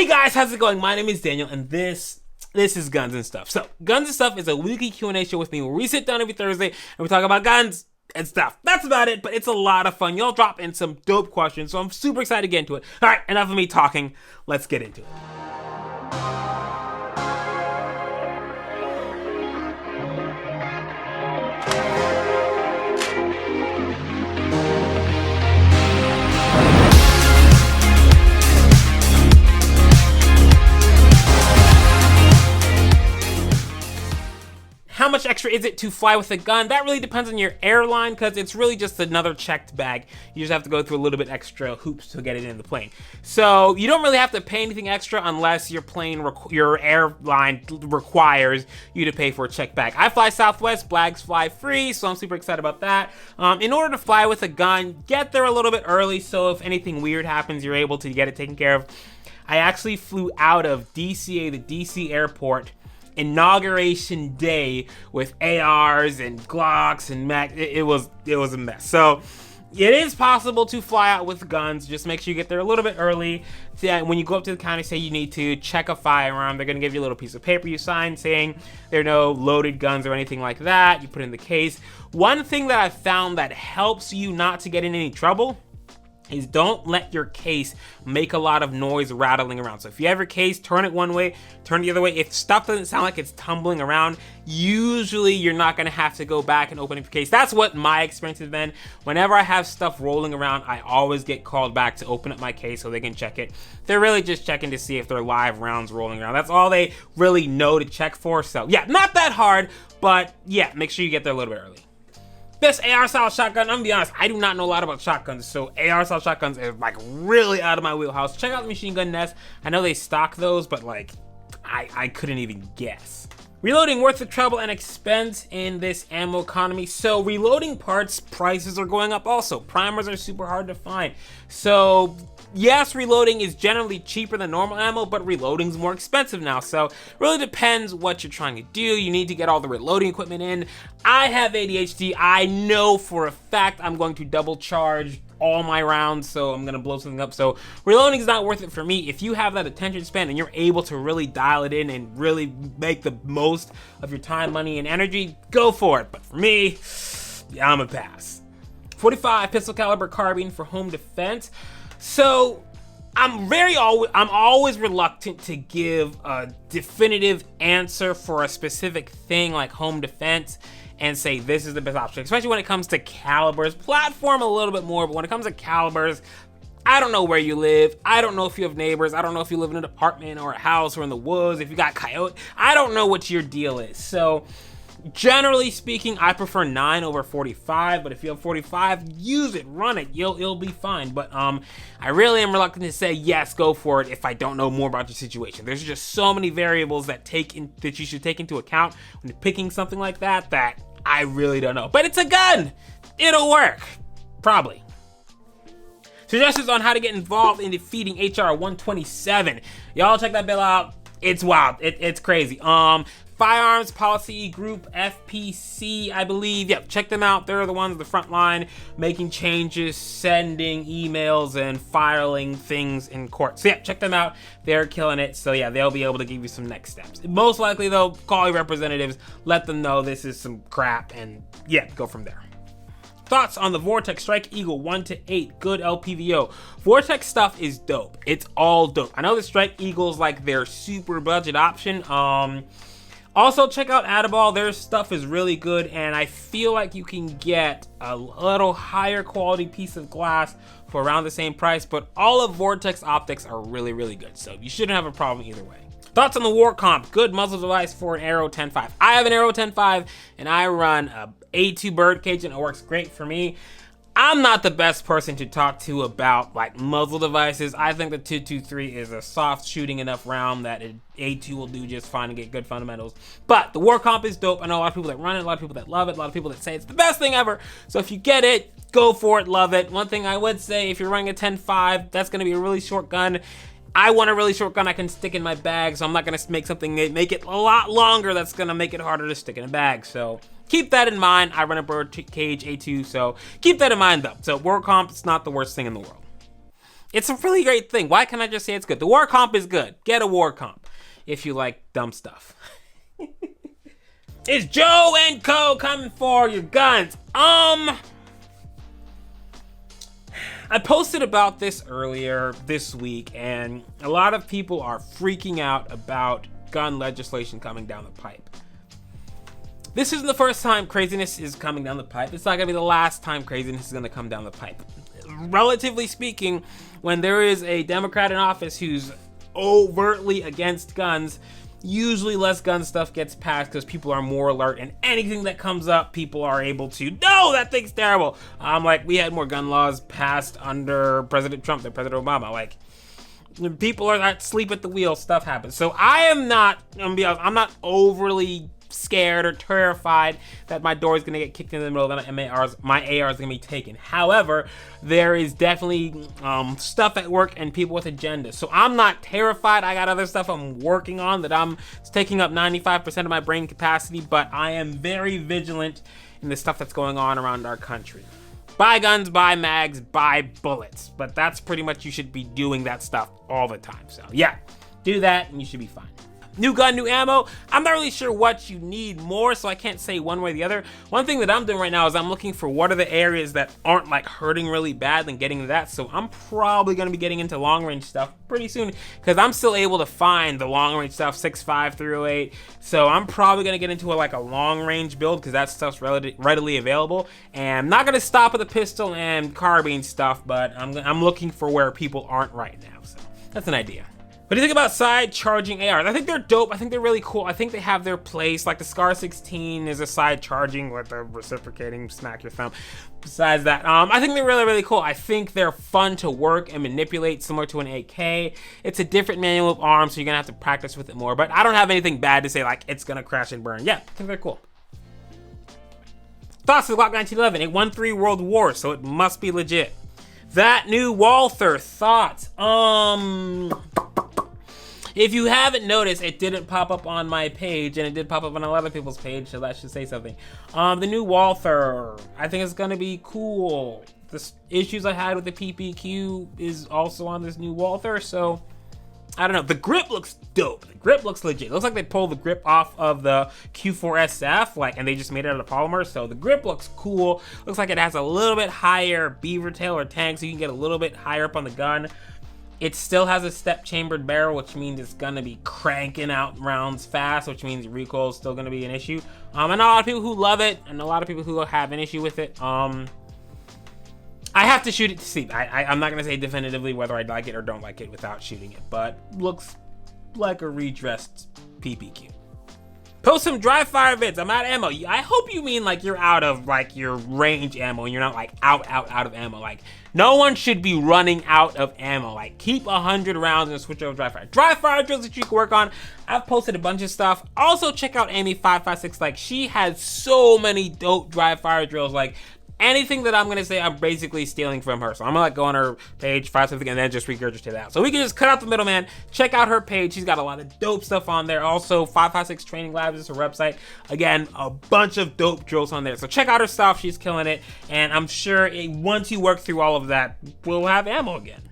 Hey guys, how's it going? My name is Daniel, and this is Guns and Stuff. So, Guns and Stuff is a weekly Q&A show with me where we sit down every Thursday and we talk about guns and stuff. That's about it, but it's a lot of fun. Y'all drop in some dope questions, so I'm super excited to get into it. All right, enough of me talking. Let's get into it. How much extra is it to fly with a gun? That really depends on your airline because it's really just another checked bag. You just have to go through a little bit extra hoops to get it in the plane. So you don't really have to pay anything extra unless your airline requires you to pay for a checked bag. I fly Southwest, bags fly free, so I'm super excited about that. In order to fly with a gun, get there a little bit early so if anything weird happens, you're able to get it taken care of. I actually flew out of DCA, the DC airport, inauguration day with ARs and Glocks and Mac. It was a mess. So it is possible to fly out with guns. Just make sure you get there a little bit early. So when you go up to the counter, say you need to check a firearm, they're gonna give you a little piece of paper you sign saying there are no loaded guns or anything like that. You put it in the case. One thing that I found that helps you not to get in any trouble is don't let your case make a lot of noise rattling around. So if you have your case, turn it one way, turn the other way. If stuff doesn't sound like it's tumbling around, usually you're not gonna have to go back and open up your case. That's what my experience has been. Whenever I have stuff rolling around, I always get called back to open up my case so they can check it. They're really just checking to see if there are live rounds rolling around. That's all they really know to check for. So yeah, not that hard, but yeah, make sure you get there a little bit early. Best AR style shotgun, I'm gonna be honest, I do not know a lot about shotguns, so AR style shotguns is like really out of my wheelhouse. Check out the Machine Gun Nest. I know they stock those, but like, I couldn't even guess. Reloading worth the trouble and expense in this ammo economy. So reloading parts prices are going up also. Primers are super hard to find. So yes, reloading is generally cheaper than normal ammo, but reloading is more expensive now. So it really depends what you're trying to do. You need to get all the reloading equipment in. I have ADHD. I know for a fact I'm going to double charge all my rounds, so I'm gonna blow something up. So reloading is not worth it for me. If you have that attention span and you're able to really dial it in and really make the most of your time, money, and energy, go for it. But for me, yeah, I'm a pass. 45 pistol caliber carbine for home defense. So I'm always reluctant to give a definitive answer for a specific thing like home defense and say this is the best option, especially when it comes to calibers. Platform a little bit more, but when it comes to calibers, I don't know where you live. I don't know if you have neighbors. I don't know if you live in an apartment or a house or in the woods, if you got coyote. I don't know what your deal is. So generally speaking, I prefer 9 over 45, but if you have 45, use it, run it, you'll be fine. But I really am reluctant to say yes, go for it if I don't know more about your situation. There's just so many variables that you should take into account when you're picking something like that I really don't know. But it's a gun, it'll work, probably. Suggestions on how to get involved in defeating HR 127. Y'all check that bill out. It's wild. It's crazy. Firearms Policy Group, FPC, I believe. Yep, check them out. They're the ones at the front line making changes, sending emails, and filing things in court. So yeah, check them out. They're killing it. So yeah, they'll be able to give you some next steps. Most likely though, call your representatives, let them know this is some crap, and yeah, go from there. Thoughts on the Vortex Strike Eagle 1-8, good LPVO. Vortex stuff is dope. It's all dope. I know the Strike Eagle's like their super budget option. Also, check out Adaball. Their stuff is really good, and I feel like you can get a little higher quality piece of glass for around the same price, but all of Vortex optics are really, really good, so you shouldn't have a problem either way. Thoughts on the War Comp, good muzzle device for an Arrow 10.5. I have an Arrow 10.5, and I run a A2 birdcage, and it works great for me. I'm not the best person to talk to about like muzzle devices. I think the 223 is a soft shooting enough round that an A2 will do just fine and get good fundamentals. But the War Comp is dope. I know a lot of people that run it, a lot of people that love it, a lot of people that say it's the best thing ever. So if you get it, go for it, love it. One thing I would say, if you're running a 10.5, that's gonna be a really short gun. I want a really short gun I can stick in my bag, so I'm not gonna make something that make it a lot longer that's gonna make it harder to stick in a bag. So keep that in mind. I run a bird cage A2, so keep that in mind though. So War Comp, it's not the worst thing in the world. It's a really great thing. Why can't I just say it's good? The war comp is good. Get a war comp if you like dumb stuff. Is Joe & Co. coming for your guns? I posted about this earlier this week, and a lot of people are freaking out about gun legislation coming down the pipe. This isn't the first time craziness is coming down the pipe. It's not gonna be the last time craziness is gonna come down the pipe. Relatively speaking, when there is a Democrat in office who's overtly against guns, usually less gun stuff gets passed because people are more alert, and anything that comes up, people are able to, no, that thing's terrible. Like, we had more gun laws passed under President Trump than President Obama. Like, people are not asleep at the wheel, stuff happens. So I am not, I'm gonna be honest, I'm not overly scared or terrified that my door is gonna get kicked in the middle of the night and my AR is gonna be taken. However, there is definitely stuff at work and people with agendas. So I'm not terrified. I got other stuff I'm working on that it's taking up 95% of my brain capacity, but I am very vigilant in the stuff that's going on around our country. Buy guns, buy mags, buy bullets. But that's pretty much, you should be doing that stuff all the time. So yeah, do that and you should be fine. New gun, new ammo. I'm not really sure what you need more, so I can't say one way or the other. One thing that I'm doing right now is I'm looking for what are the areas that aren't like hurting really bad and getting to that. So I'm probably gonna be getting into long range stuff pretty soon because I'm still able to find the long range stuff, 6.5, 308. So I'm probably gonna get into a long range build because that stuff's readily available. And I'm not gonna stop at the pistol and carbine stuff, but I'm looking for where people aren't right now. So that's an idea. What do you think about side charging ARs? I think they're dope. I think they're really cool. I think they have their place. Like the Scar 16 is a side charging with the reciprocating smack your thumb. Besides that, I think they're really, really cool. I think they're fun to work and manipulate, similar to an AK. It's a different manual of arms, so you're gonna have to practice with it more. But I don't have anything bad to say like it's gonna crash and burn. Yeah, I think they're cool. Thoughts of the Glock 1911? It won 3 world wars, so it must be legit. That new Walther, thoughts? If you haven't noticed, it didn't pop up on my page, and it did pop up on a lot of people's page, so that should say something. The new Walther, I think it's gonna be cool. The issues I had with the PPQ is also on this new Walther, so I don't know. The grip looks dope. The grip looks legit. It looks like they pulled the grip off of the Q4 SF, and they just made it out of polymer, so the grip looks cool. Looks like it has a little bit higher beaver tail or tank, so you can get a little bit higher up on the gun. It still has a step chambered barrel, which means it's gonna be cranking out rounds fast, which means recoil is still gonna be an issue. I know a lot of people who love it, and a lot of people who have an issue with it. I have to shoot it to see. I'm not gonna say definitively whether I like it or don't like it without shooting it, but looks like a redressed PPQ. Post some dry fire vids. I'm out of ammo. I hope you mean like you're out of like your range ammo and you're not like out of ammo. Like no one should be running out of ammo. Like keep 100 rounds and switch over dry fire. Dry fire drills that you can work on. I've posted a bunch of stuff. Also check out Amy556. Like she has so many dope dry fire drills. Like anything that I'm gonna say, I'm basically stealing from her. So I'm gonna go on her page, find something, and then just regurgitate it out. So we can just cut out the middleman. Check out her page. She's got a lot of dope stuff on there. Also, 556 Training Labs is her website. Again, a bunch of dope drills on there. So check out her stuff. She's killing it. And I'm sure once you work through all of that, we'll have ammo again.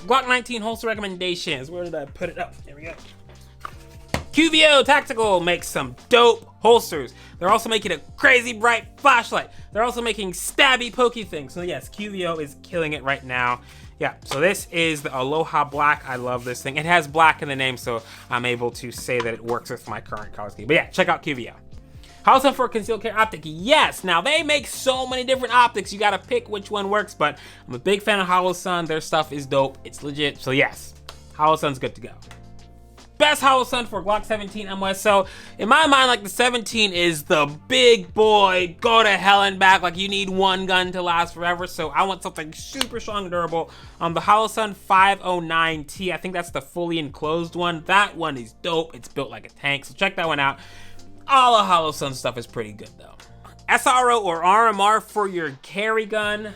Glock 19 holster recommendations. Where did I put it up? There we go. QVO Tactical makes some dope holsters. They're also making a crazy bright flashlight. They're also making stabby pokey things. So yes, QVO is killing it right now. Yeah, so this is the Aloha Black. I love this thing. It has black in the name, so I'm able to say that it works with my current color scheme. But yeah, check out QVO. Holosun for a concealed carry optic. Yes, now they make so many different optics. You gotta pick which one works, but I'm a big fan of Holosun. Their stuff is dope. It's legit. So yes, Holosun's good to go. Best Holosun for Glock 17 MOS. So in my mind, like the 17 is the big boy, go to hell and back. Like you need one gun to last forever. So I want something super strong and durable. The Holosun 509T, I think that's the fully enclosed one. That one is dope. It's built like a tank. So check that one out. All of Holosun stuff is pretty good though. SRO or RMR for your carry gun.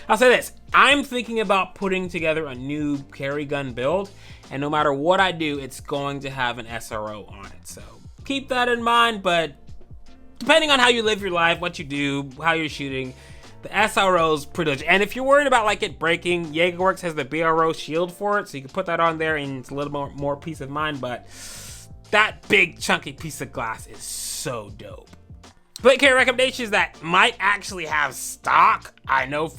I'll say this, I'm thinking about putting together a new carry gun build, and no matter what I do, it's going to have an SRO on it. So keep that in mind, but depending on how you live your life, what you do, how you're shooting, The SRO is pretty legit. And if you're worried about like it breaking, JagerWorks has the BRO shield for it, so you can put that on there and it's a little more peace of mind, but that big chunky piece of glass is so dope. Plate carrier recommendations that might actually have stock. I know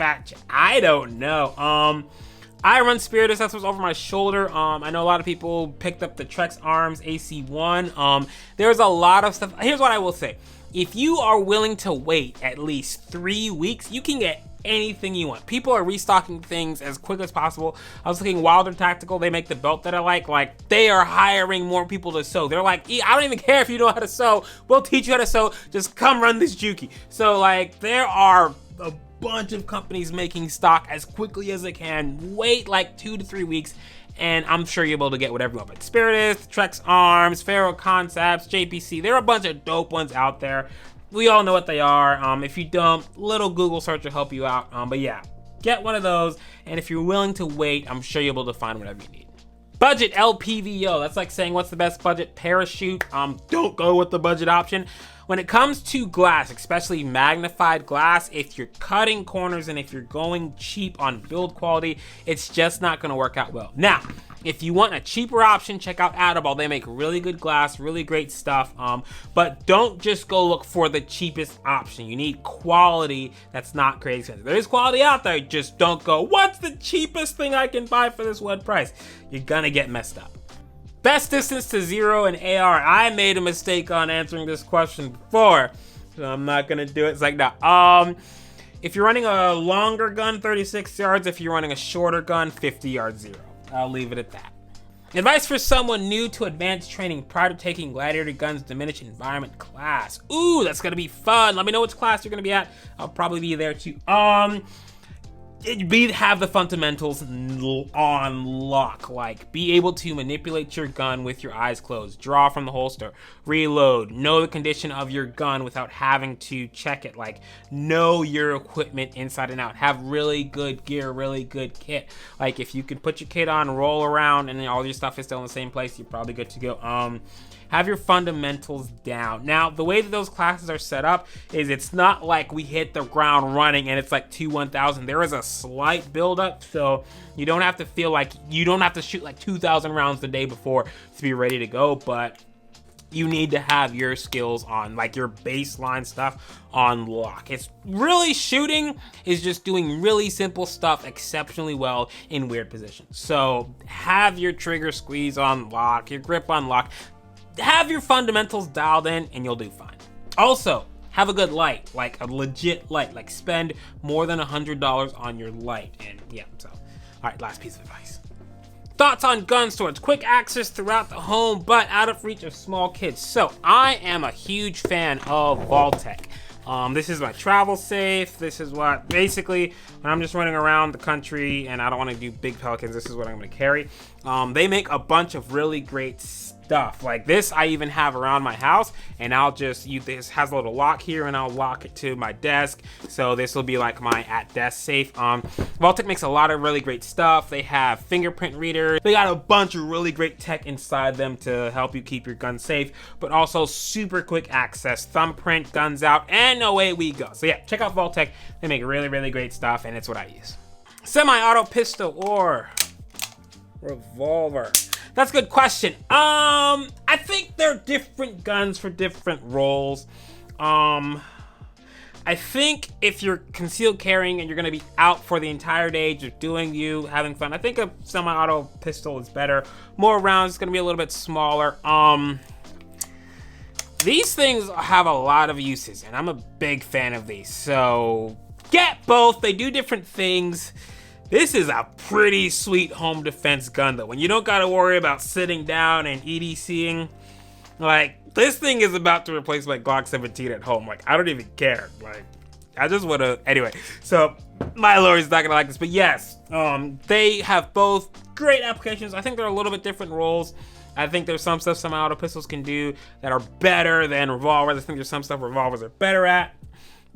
I don't know. I run Spiritus, that's what's over my shoulder. I know a lot of people picked up the Trex Arms AC1. There's a lot of stuff. Here's what I will say. If you are willing to wait at least 3 weeks, you can get anything you want. People are restocking things as quick as possible. I was looking Walther Tactical, they make the belt that I like they are hiring more people to sew. They're like, I don't even care if you know how to sew, we'll teach you how to sew, just come run this Juki. So like there are a bunch of companies making stock as quickly as they can. Wait like 2 to 3 weeks and I'm sure you'll be able to get whatever you want. But Spiritus, Trex Arms, Faro Concepts, JPC, there are a bunch of dope ones out there. We all know what they are. If you don't, little Google search will help you out. But yeah, get one of those. And if you're willing to wait, I'm sure you'll be able to find whatever you need. Budget LPVO. That's like saying what's the best budget parachute. Don't go with the budget option. When it comes to glass, especially magnified glass, if you're cutting corners and if you're going cheap on build quality, it's just not gonna work out well. Now, if you want a cheaper option, check out Adaball. They make really good glass, really great stuff, but don't just go look for the cheapest option. You need quality that's not crazy expensive. There is quality out there, just don't go, what's the cheapest thing I can buy for this one price? You're gonna get messed up. Best distance to zero in AR. I made a mistake on answering this question before, so I'm not gonna do it. It's like, no. If you're running a longer gun, 36 yards. If you're running a shorter gun, 50 yards zero. I'll leave it at that. Advice for someone new to advanced training prior to taking Gladiator Guns Diminished Environment class. Ooh, that's gonna be fun. Let me know which class you're gonna be at. I'll probably be there too. Have the fundamentals on lock, like be able to manipulate your gun with your eyes closed, draw from the holster, reload, know the condition of your gun without having to check it, like know your equipment inside and out, have really good gear, really good kit. Like if you can put your kit on, roll around, and then all your stuff is still in the same place, you're probably good to go. Have your fundamentals down. Now, the way that those classes are set up is it's not like we hit the ground running and it's like 2-1000. There is a slight buildup, so you don't have to feel like you don't have to shoot like 2,000 rounds the day before to be ready to go, but you need to have your skills on, like your baseline stuff on lock. It's really shooting is just doing really simple stuff exceptionally well in weird positions. So have your trigger squeeze on lock, your grip on lock. Have your fundamentals dialed in and you'll do fine. Also, have a good light, like a legit light, like spend more than $100 on your light. And yeah, so, all right, last piece of advice. Thoughts on gun storage, quick access throughout the home, but out of reach of small kids. So I am a huge fan of Vaultec. This is my travel safe. This is what, basically, when I'm just running around the country and I don't want to do big pelicans, this is what I'm going to carry. They make a bunch of really great stuff. Like this, I even have around my house, and I'll just use this. Has a little lock here, and I'll lock it to my desk. So this will be like my at-desk safe. Vaultec makes a lot of really great stuff. They have fingerprint readers. They got a bunch of really great tech inside them to help you keep your gun safe, but also super quick access, thumbprint, guns out, and away we go. So yeah, check out Vaultec. They make really, really great stuff, and it's what I use. Semi-auto pistol or revolver? That's a good question. I think they're different guns for different roles. I think if you're concealed carrying and you're gonna be out for the entire day, just doing you, having fun, I think a semi-auto pistol is better. More rounds, it's gonna be a little bit smaller. These things have a lot of uses, and I'm a big fan of these. So get both, they do different things. This is a pretty sweet home defense gun though. When you don't gotta worry about sitting down and EDCing, like this thing is about to replace my Glock 17 at home. Like I don't even care. Like I just wanna, anyway. So my lawyer's not gonna like this, but yes, they have both great applications. I think they're a little bit different roles. I think there's some stuff semi-auto pistols can do that are better than revolvers. I think there's some stuff revolvers are better at,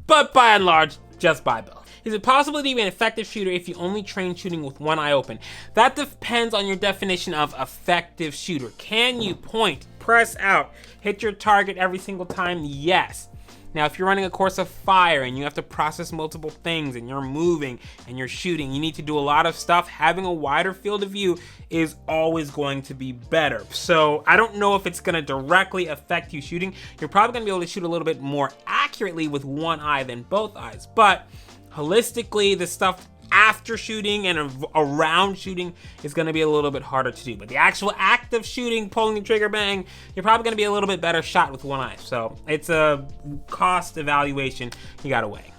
but by and large, just buy both. Is it possible to be an effective shooter if you only train shooting with one eye open? That depends on your definition of effective shooter. Can you point, press out, hit your target every single time? Yes. Now, if you're running a course of fire and you have to process multiple things and you're moving and you're shooting, you need to do a lot of stuff, having a wider field of view is always going to be better. So I don't know if it's gonna directly affect you shooting. You're probably gonna be able to shoot a little bit more accurately with one eye than both eyes, but holistically, the stuff after shooting and around shooting is going to be a little bit harder to do. But the actual act of shooting, pulling the trigger, bang, you're probably going to be a little bit better shot with one eye. So it's a cost evaluation you got to weigh.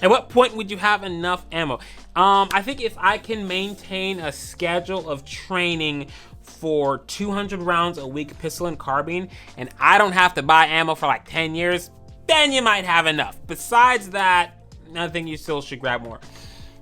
At what point would you have enough ammo? I think if I can maintain a schedule of training for 200 rounds a week pistol and carbine, and I don't have to buy ammo for like 10 years, then you might have enough. Besides that, I think you still should grab more.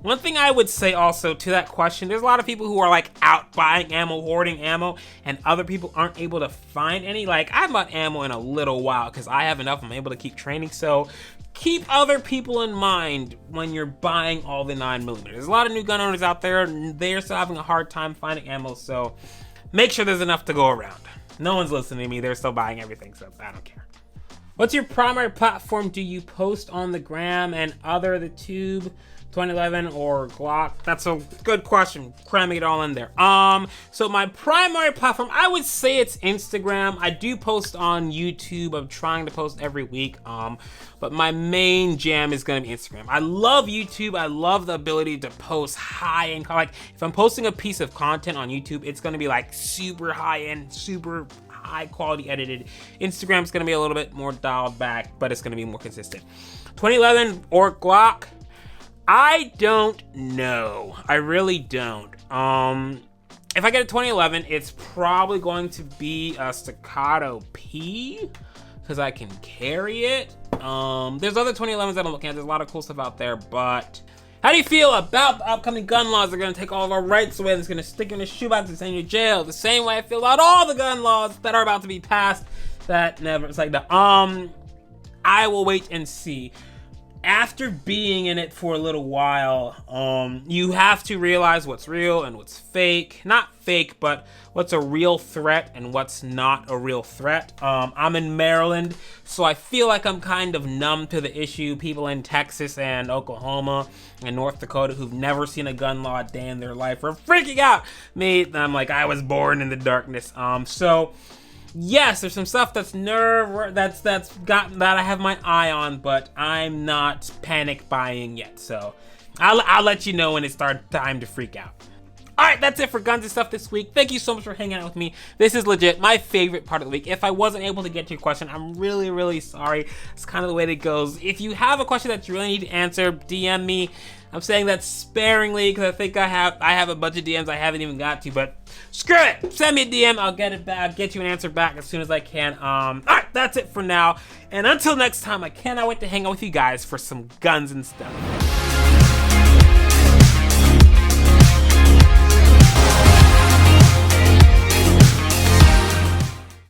One thing I would say also to that question, there's a lot of people who are like out buying ammo, hoarding ammo, and other people aren't able to find any. Like, I haven't bought ammo in a little while because I have enough. I'm able to keep training. So keep other people in mind when you're buying all the 9mm. There's a lot of new gun owners out there, and they're still having a hard time finding ammo. So make sure there's enough to go around. No one's listening to me. They're still buying everything, so I don't care. What's your primary platform? Do you post on the gram and other the tube, 2011 or Glock? That's a good question. Cramming it all in there. So my primary platform, I would say it's Instagram. I do post on YouTube. I'm trying to post every week. But my main jam is gonna be Instagram. I love YouTube. I love the ability to post high-end, like if I'm posting a piece of content on YouTube, it's gonna be like super high-end, super high quality edited. Instagram's gonna be a little bit more dialed back, but it's gonna be more consistent. 2011 or Glock? I don't know. I really don't. If I get a 2011, it's probably going to be a Staccato P because I can carry it. There's other 2011s that I'm looking at. There's a lot of cool stuff out there, but how do you feel about the upcoming gun laws that are going to take all of our rights away? That's going to stick you in a shoebox and send you to jail. The same way I feel about all the gun laws that are about to be passed. That never, it's like the, I will wait and see. After being in it for a little while, you have to realize what's real and what's fake. Not fake, but what's a real threat and what's not a real threat. I'm in Maryland, so I feel like I'm kind of numb to the issue. People in Texas and Oklahoma and North Dakota who've never seen a gun law a day in their life are freaking out. Me, I'm like, I was born in the darkness. So yes, there's some stuff that's that I have my eye on, but I'm not panic buying yet. So I'll let you know when it's time to freak out. All right, that's it for guns and stuff this week. Thank you so much for hanging out with me. This is legit my favorite part of the week. If I wasn't able to get to your question, I'm really, really sorry. It's kind of the way it goes. If you have a question that you really need to answer, DM me. I'm saying that sparingly because I think I have a bunch of DMs I haven't even got to, but screw it. Send me a DM. I'll get it back. Get you an answer back as soon as I can. All right, that's it for now. And until next time, I cannot wait to hang out with you guys for some guns and stuff.